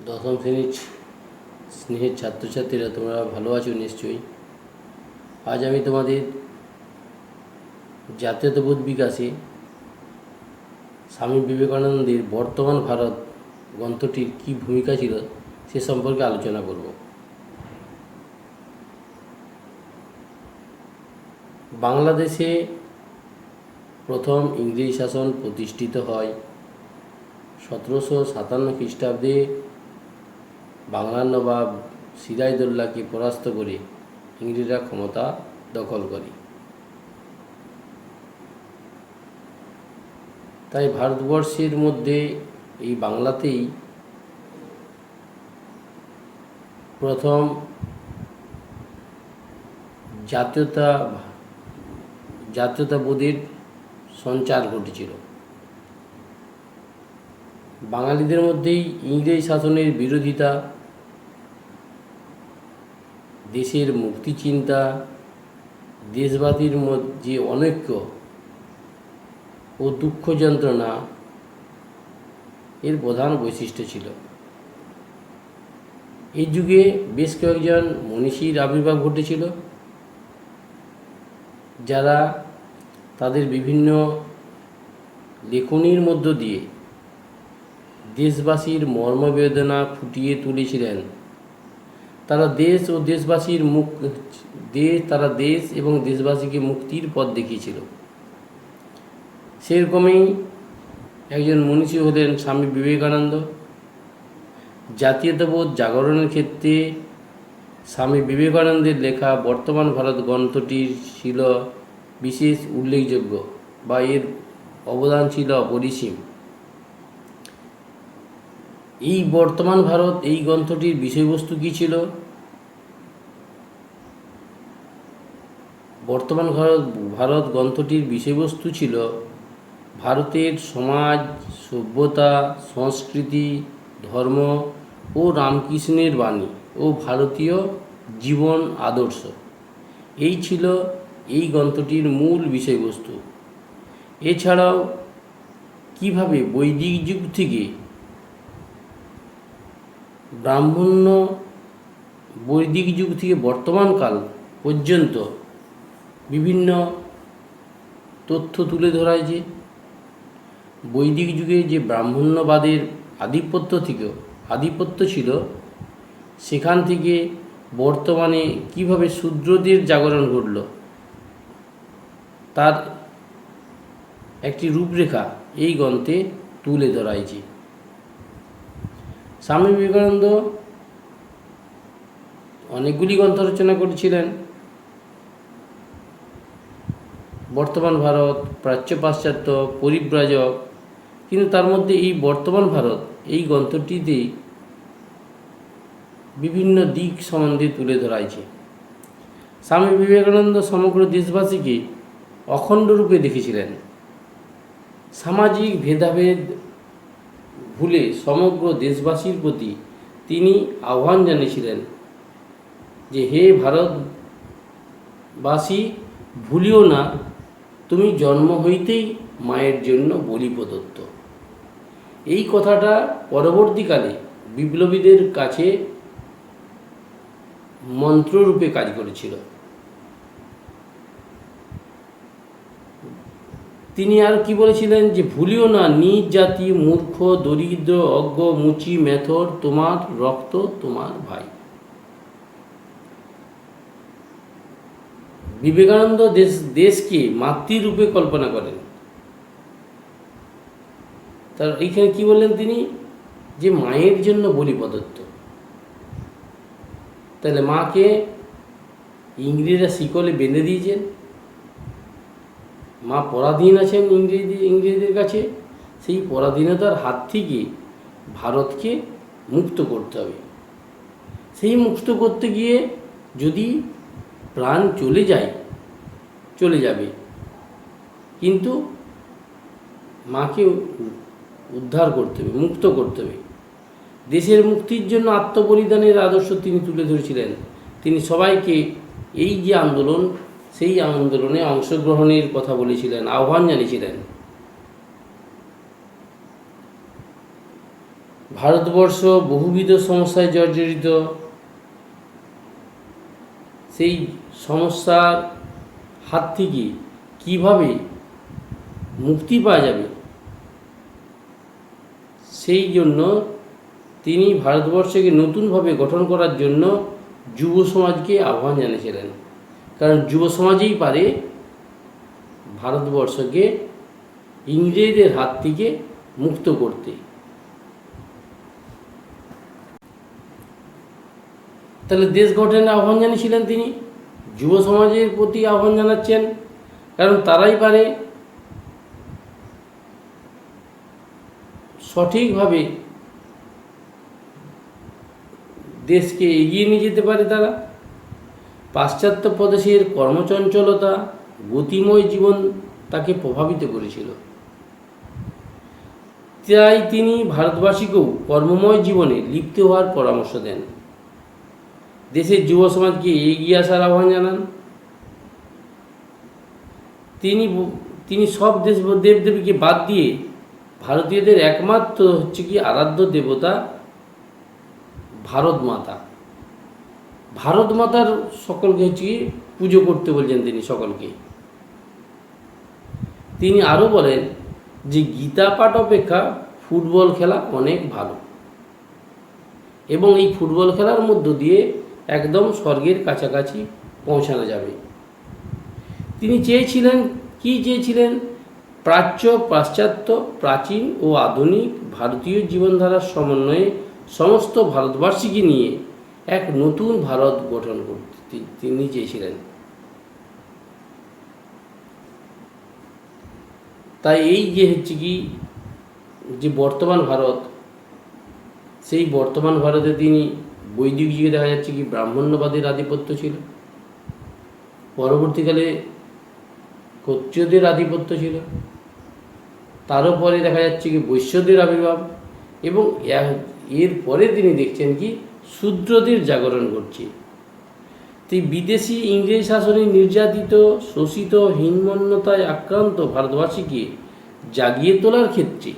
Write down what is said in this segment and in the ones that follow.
দশম শ্রেণীর স্নেহের ছাত্রছাত্রীরা, তোমরা ভালো আছো নিশ্চয়ই। আজ আমি তোমাদের জাতীয়তাবোধ বিকাশে স্বামী বিবেকানন্দের বর্তমান ভারত গ্রন্থটির কী ভূমিকা ছিল সে সম্পর্কে আলোচনা করব। বাংলাদেশে প্রথম ইংরেজি শাসন প্রতিষ্ঠিত হয় 1757 খ্রিস্টাব্দে। বাংলার নবাব সিরাজদৌল্লাকে পরাস্ত করে ইংরেজরা ক্ষমতা দখল করে। তাই ভারতবর্ষের মধ্যে এই বাংলাতেই প্রথম জাতীয়তাবোধের সঞ্চার ঘটেছিল। বাঙালিদের মধ্যেই ইংরেজ শাসনের বিরোধিতা, দেশের মুক্তিচিন্তা, দেশবাদীর মধ্যে অনৈক্য ও দুঃখ যন্ত্রণা এর প্রধান বৈশিষ্ট্য ছিল। এই যুগে বেশ কয়েকজন মনীষীর আবির্ভাব ঘটেছিল, যারা তাদের বিভিন্ন লেখনীর মধ্য দিয়ে দেশবাসীর মর্মবেদনা ফুটিয়ে তুলেছিলেন। তারা দেশ ও দেশবাসীর দেশ এবং দেশবাসীকে মুক্তির পথ দেখিয়েছিল। সেরকমই একজন মনীষী হলেন স্বামী বিবেকানন্দ। জাতীয়তাবোধ জাগরণের ক্ষেত্রে স্বামী বিবেকানন্দের লেখা বর্তমান ভারত গ্রন্থটির ছিল বিশেষ উল্লেখযোগ্য, বা এর অবদান ছিল অপরিসীম। এই বর্তমান ভারত এই গ্রন্থটির বিষয়বস্তু কী ছিল? বর্তমান ভারত গ্রন্থটির বিষয়বস্তু ছিল ভারতের সমাজ, সভ্যতা, সংস্কৃতি, ধর্ম ও রামকৃষ্ণের বাণী ও ভারতীয় জীবন আদর্শ। এই ছিল এই গ্রন্থটির মূল বিষয়বস্তু। এছাড়াও কিভাবে বৈদিক যুগ থেকে বৈদিক যুগ থেকে বর্তমানকাল পর্যন্ত বিভিন্ন তথ্য তুলে ধরা হয়েছে। বৈদিক যুগে যে ব্রাহ্মণ্যবাদের আধিপত্য ছিল, সেখান থেকে বর্তমানে কিভাবে শূদ্রদের জাগরণ ঘটল তার একটি রূপরেখা এই গ্রন্থে তুলে ধরা হয়েছে। স্বামী বিবেকানন্দ অনেকগুলি গ্রন্থ রচনা করেছিলেন। বর্তমান ভারত, প্রাচ্য পাশ্চাত্য, পরিব্রাজক, কিন্তু তার মধ্যে এই বর্তমান ভারত এই গ্রন্থটিতে বিভিন্ন দিক সম্বন্ধে তুলে ধরা হয়েছে। স্বামী বিবেকানন্দ সমগ্র দেশবাসীকে অখণ্ড রূপে দেখেছিলেন। সামাজিক ভেদাভেদ ভুলে সমগ্র দেশবাসীর প্রতি তিনি আহ্বান জানিয়েছিলেন যে, হে ভারতবাসী, ভুলিও না তুমি জন্ম হইতেই মায়ের জন্য বলি প্রদত্ত। এই কথাটা পরবর্তীকালে বিপ্লবীদের কাছে মন্ত্ররূপে কাজ করেছিল। তিনি আর কি বলেছিলেন যে, ভুলিও না নিজ জাতি, মূর্খ, দরিদ্র, অজ্ঞ, মুচি, মেথর, তোমার রক্ত তোমার ভাই। বিবেকানন্দ দেশকে মাতৃরূপে কল্পনা করেন। তার এইখানে কি বললেন তিনি, যে মায়ের জন্য বলি প্রদত্ত। তাহলে মাকে ইংরেজরা শিকলে বেঁধে দিয়েছেন, মা পরাধীন আছেন ইংরেজদের কাছে। সেই পরাধীনতার হাত থেকে ভারতকে মুক্ত করতে হবে। সেই মুক্ত করতে গিয়ে যদি প্রাণ চলে যাবে, কিন্তু মাকে উদ্ধার করতে হবে, মুক্ত করতে হবে। দেশের মুক্তির জন্য আত্মবলিদানের আদর্শ তিনি তুলে ধরেছিলেন। তিনি সবাইকে এই যে আন্দোলন, সেই আন্দোলনে অংশগ্রহণের কথা বলেছিলেন, আহ্বান জানিয়েছিলেন। ভারতবর্ষ বহুবিধ সমস্যায় জর্জরিত। সেই সমস্যার হাত থেকে কীভাবে মুক্তি পাওয়া যাবে, সেই জন্য তিনি ভারতবর্ষকে নতুনভাবে গঠন করার জন্য যুব সমাজকে আহ্বান জানিয়েছিলেন। কারণ যুব সমাজেই পারে ভারতবর্ষকে ইংরেজদের হাত থেকে মুক্ত করতে। তাহলে দেশ গঠনের আহ্বান জানিয়েছিলেন তিনি, যুব সমাজের প্রতি আহ্বান জানাচ্ছেন, কারণ তারাই পারে সঠিকভাবে দেশকে এগিয়ে নিয়ে যেতে পারে। তারা পাশ্চাত্য প্রদেশের কর্মচঞ্চলতা, গতিময় জীবন তাকে প্রভাবিত করেছিল। তাই তিনি ভারতবাসীকেও কর্মময় জীবনে লিপ্ত হওয়ার পরামর্শ দেন, দেশের যুব সমাজকে এগিয়ে আসার আহ্বান জানান। তিনি সব দেবদেবীকে বাদ দিয়ে ভারতীয়দের একমাত্র আরাধ্য দেবতা ভারত মাতা। ভারত মাতার সকলকে পুজো করতে বলছেন তিনি সকলকে। তিনি আরও বলেন যে গীতা পাঠ অপেক্ষা ফুটবল খেলা অনেক ভালো, এবং এই ফুটবল খেলার মধ্য দিয়ে একদম স্বর্গের কাছাকাছি পৌঁছানো যাবে। তিনি চেয়েছিলেন প্রাচ্য, পাশ্চাত্য, প্রাচীন ও আধুনিক ভারতীয় জীবনধারার সমন্বয়ে সমস্ত ভারতবাসীকে নিয়ে এক নতুন ভারত গঠন করতে তিনি চেয়েছিলেন। তাই এই যে বর্তমান ভারত, সেই বর্তমান ভারতে তিনি বৈদিক যুগে দেখা যাচ্ছে ব্রাহ্মণ্যবাদের আধিপত্য ছিল, পরবর্তীকালে ক্ষত্রিয়দের আধিপত্য ছিল, তারও পরে দেখা যাচ্ছে বৈশ্যদের আবির্ভাব, এবং এর পরে তিনি দেখছেন শূদ্রদের জাগরণ ঘটছে। তো বিদেশি ইংরেজ শাসনে নির্যাতিত, শোষিত, হীনমন্যতায় আক্রান্ত ভারতবাসীকে জাগিয়ে তোলার ক্ষেত্রে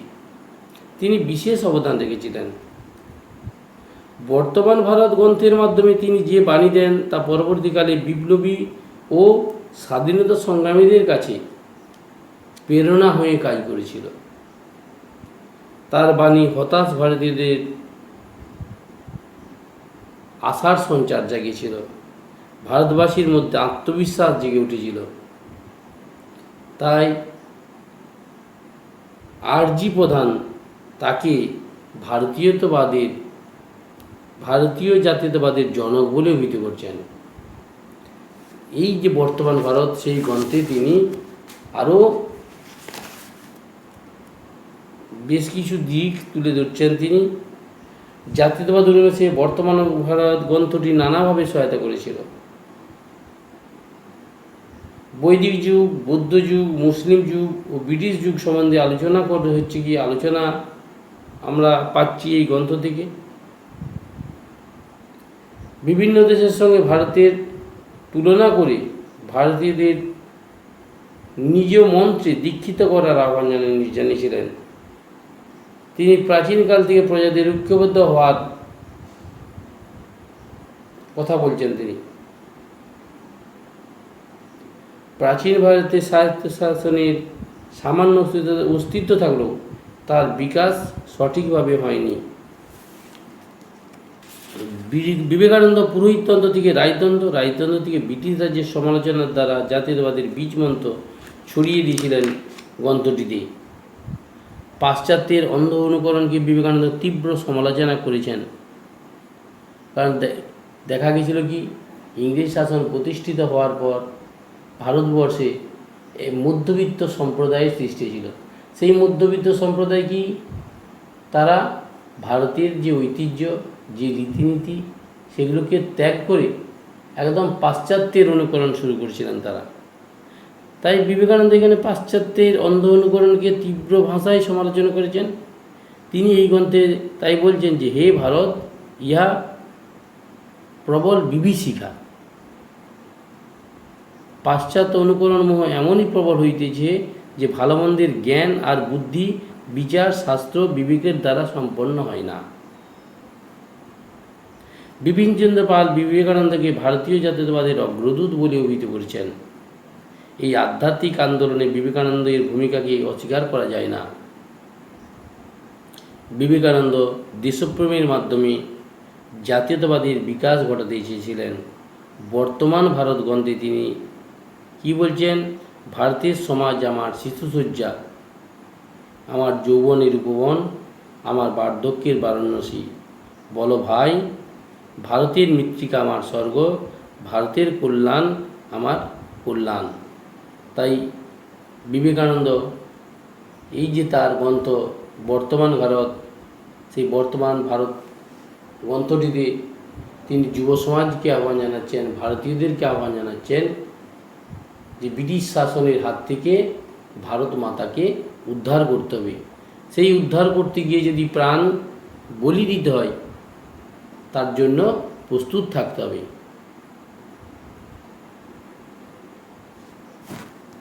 তিনি বিশেষ অবদান রেখেছিলেন। বর্তমান ভারত গ্রন্থের মাধ্যমে তিনি যে বাণী দেন তা পরবর্তীকালে বিপ্লবী ও স্বাধীনতা সংগ্রামীদের কাছে প্রেরণা হয়ে কাজ করেছিল। তার বাণী হতাশ ভারতীয়দের আশার সঞ্চার জাগিয়েছিল, ভারতবাসীর মধ্যে আত্মবিশ্বাস জেগে উঠেছিল। তাই আর.জি. প্রধান তাকে ভারতীয় জাতীয়তাবাদের জনক বলে অভিহিত করছেন। এই যে বর্তমান ভারত, সেই গ্রন্থে তিনি আরও বেশ কিছু দিক তুলে ধরছেন। তিনি জাতীয়তাবাদ উন্নয়নে বর্তমান ভারত গ্রন্থটি নানাভাবে সহায়তা করেছিল। বৈদিক যুগ, বৌদ্ধ যুগ, মুসলিম যুগ ও ব্রিটিশ যুগ সম্বন্ধে আলোচনা আমরা পাচ্ছি এই গ্রন্থ থেকে। বিভিন্ন দেশের সঙ্গে ভারতের তুলনা করে ভারতীয়দের নিজ মন্ত্রে দীক্ষিত করার আহ্বান জানিয়েছিলেন। তিনি প্রাচীনকাল থেকে প্রজাদের ঐক্যবদ্ধ হওয়ার কথা বলছেন। তিনি প্রাচীন ভারতের স্বায়ত্ত শাসনের সামান্য অস্তিত্ব থাকলেও তার বিকাশ সঠিকভাবে হয়নি। বিবেকানন্দ পুরোহিততন্ত্র থেকে রাজতন্ত্র থেকে ব্রিটিশ রাজ্যের সমালোচনার দ্বারা জাতীয়তাবাদের বীজ মন্ত্র ছড়িয়ে দিয়েছিলেন গ্রন্থটিতে। পাশ্চাত্যের অন্ধ অনুকরণকে বিবেকানন্দ তীব্র সমালোচনা করেছেন। কারণ দেখা গেছিল ইংরেজ শাসন প্রতিষ্ঠিত হওয়ার পর ভারতবর্ষে মধ্যবিত্ত সম্প্রদায়ের সৃষ্টি ছিল। সেই মধ্যবিত্ত সম্প্রদায় তারা ভারতের যে ঐতিহ্য, যে রীতিনীতি, সেগুলোকে ত্যাগ করে একদম পাশ্চাত্যের অনুকরণ শুরু করেছিলেন তারা। তাই বিবেকানন্দ এখানে পাশ্চাত্যের অন্ধ অনুকরণকে তীব্র ভাষায় সমালোচনা করেছেন। তিনি এই গ্রন্থে তাই বলছেন যে, হে ভারত, ইহা প্রবল বিভীষিকা। পাশ্চাত্য অনুকরণ মোহ এমনই প্রবল হইতেছে যে ভালো মন্দের জ্ঞান আর বুদ্ধি বিচার শাস্ত্র বিবেকের দ্বারা সম্পন্ন হয় না। বিপিনচন্দ্র পাল বিবেকানন্দকে ভারতীয় জাতীয়তাবাদের অগ্রদূত বলে অভিহিত করেছেন। এই আধ্যাত্মিক আন্দোলনে বিবেকানন্দের ভূমিকাকে অস্বীকার করা যায় না। বিবেকানন্দ দেশপ্রেমের মাধ্যমে জাতীয়তাবাদের বিকাশ ঘটাতে চেয়েছিলেন। বর্তমান ভারত গ্রন্থে তিনি কি বলছেন? ভারতের সমাজ আমার শিশুসজ্জা, আমার যৌবনের উপবন, আমার বার্ধক্যের বারাণসী। বলো ভাই, ভারতের মৃত্তিকা আমার স্বর্গ, ভারতের কল্যাণ আমার কল্যাণ। তাই বিবেকানন্দ এই যে তার গ্রন্থ বর্তমান ভারত, সেই বর্তমান ভারত গ্রন্থটিতে তিনি যুব সমাজকে আহ্বান জানাচ্ছেন, ভারতীয়দেরকে আহ্বান জানাচ্ছেন যে ব্রিটিশ শাসনের হাত থেকে ভারত মাতাকে উদ্ধার করতে হবে। সেই উদ্ধার করতে গিয়ে যদি প্রাণ বলি দিতে হয়, তার জন্য প্রস্তুত থাকতে হবে।